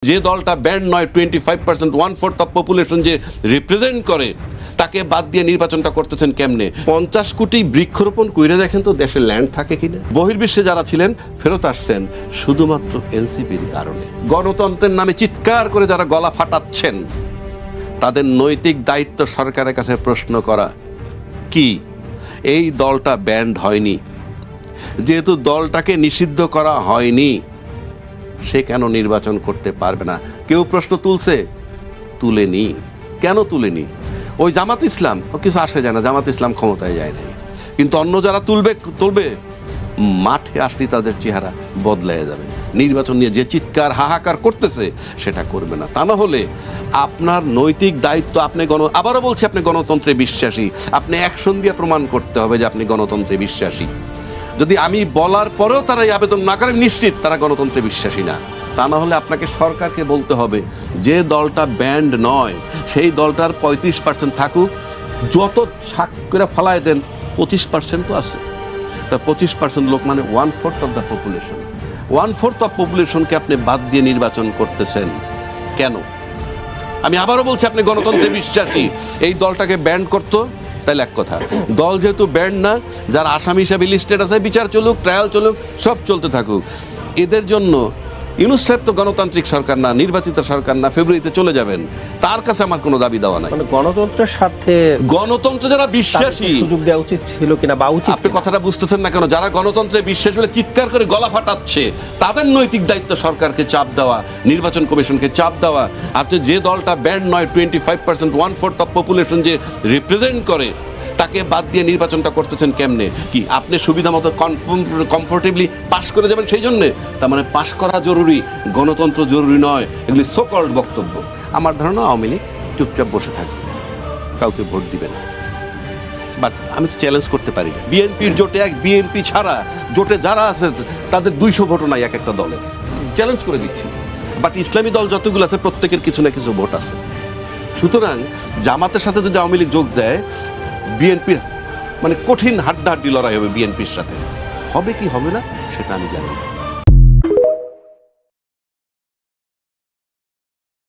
যে দলটা ব্যান্ড নয় 25%, 1/4 অফ পপুলেশন যে রিপ্রেজেন্ট করে, তাকে বাদ দিয়ে নির্বাচনটা করতেছেন কেমনে? 50 কোটি বৃক্ষরোপণ কইরে দেখেন তো দেশে ল্যান্ড থাকে কিনা। বহির্বিশ্বে যারা ছিলেন ফেরত আসছেন শুধুমাত্র এনসিপির কারণে। গণতন্ত্রের নামে চিৎকার করে যারা গলা ফাটাচ্ছেন, তাদের নৈতিক দায়িত্ব সরকারের কাছে প্রশ্ন করা। কি এই দলটা ব্যান্ড হয়নি, যেহেতু দলটাকে নিষিদ্ধ করা হয়নি, সে কেন নির্বাচন করতে পারবে না? কেউ প্রশ্ন তুলছে? তুলেনি। কেন তুলেনি? ওই জামাত ইসলাম কিছু আসে যায় না, জামাত ইসলাম ক্ষমতায় যায় নাই, কিন্তু অন্য যারা তুলবে মাঠে আসলে তাদের চেহারা বদলায় যাবে। নির্বাচন নিয়ে যে চিৎকার হাহাকার করতেছে সেটা করবে না। তা না হলে আপনার নৈতিক দায়িত্ব, আবারও বলছি, আপনি গণতন্ত্রে বিশ্বাসী, আপনি অ্যাকশন দিয়ে প্রমাণ করতে হবে যে আপনি গণতন্ত্রে বিশ্বাসী। যদি আমি বলার পরেও তারা এই আবেদন না করে, নিশ্চিত তারা গণতন্ত্রে বিশ্বাসী না। তা না হলে আপনাকে সরকারকে বলতে হবে যে দলটা ব্যান্ড নয় সেই দলটার 35% থাকুক, যত শাক করে ফেলায় দেন 25% তো আছে। তা 25% লোক মানে 1/4 অফ দ্য পপুলেশন। 1/4 অফ পপুলেশনকে আপনি বাদ দিয়ে নির্বাচন করতেছেন কেন? আমি আবারও বলছি, আপনি গণতন্ত্রে বিশ্বাসী, এই দলটাকে ব্যান্ড করতো তাহলে এক কথা। দল যেহেতু ব্যান্ড না, যারা আসামি হিসাবে লিস্টেড আছে, বিচার চলুক, ট্রায়াল চলুক, সব চলতে থাকুক। এদের জন্য ইউনূস সাহেব তো গণতান্ত্রিক সরকার না, নির্বাচিত সরকার না, ফেব্রুয়ারিতে চলে যাবেন, তার কাছে আমার কোনো দাবি দেওয়া নাই। গণতন্ত্রের স্বার্থে গণতন্ত্র যারা বিশ্বাসী, সুযোগ দেওয়া উচিত ছিল কিনা বা উচিত। আপনি কথাটা বুঝতেছেন না কেন? যারা গণতন্ত্রে বিশ্বাস বলে চিৎকার করে গলা ফাটাচ্ছে, তাদের নৈতিক দায়িত্ব সরকারকে চাপ দেওয়া, নির্বাচন কমিশনকে চাপ দেওয়া। আপনি যে দলটা ব্যান্ড নয় 25%, 1/4 অফ পপুলেশন যে রিপ্রেজেন্ট করে, তাকে বাদ দিয়ে নির্বাচনটা করতেছেন কেমনে? কি আপনি সুবিধা মতো কমফোর্টেবলি পাশ করে যাবেন সেই জন্যে? তার মানে পাশ করা জরুরি, গণতন্ত্র জরুরি নয়। এগুলি সোকল্ড বক্তব্য। আমার ধারণা আওয়ামী লীগ চুপচাপ বসে থাকবে, কাউকে ভোট দিবে না। বাট আমি তো চ্যালেঞ্জ করতে পারি না। বিএনপির জোটে বিএনপি ছাড়া জোটে যারা আছে তাদের 200 ভোটও নাই এক একটা দলের। চ্যালেঞ্জ করে দিচ্ছি। বাট ইসলামী দল যতগুলো আছে প্রত্যেকের কিছু না কিছু ভোট আছে। সুতরাং জামাতের সাথে যদি আওয়ামী লীগ যোগ দেয়, বিএনপির মানে কঠিন হাড্ডাহাড্ডি লড়াই হবে বিএনপির সাথে। হবে কি হবে না সেটা আমি জানি না।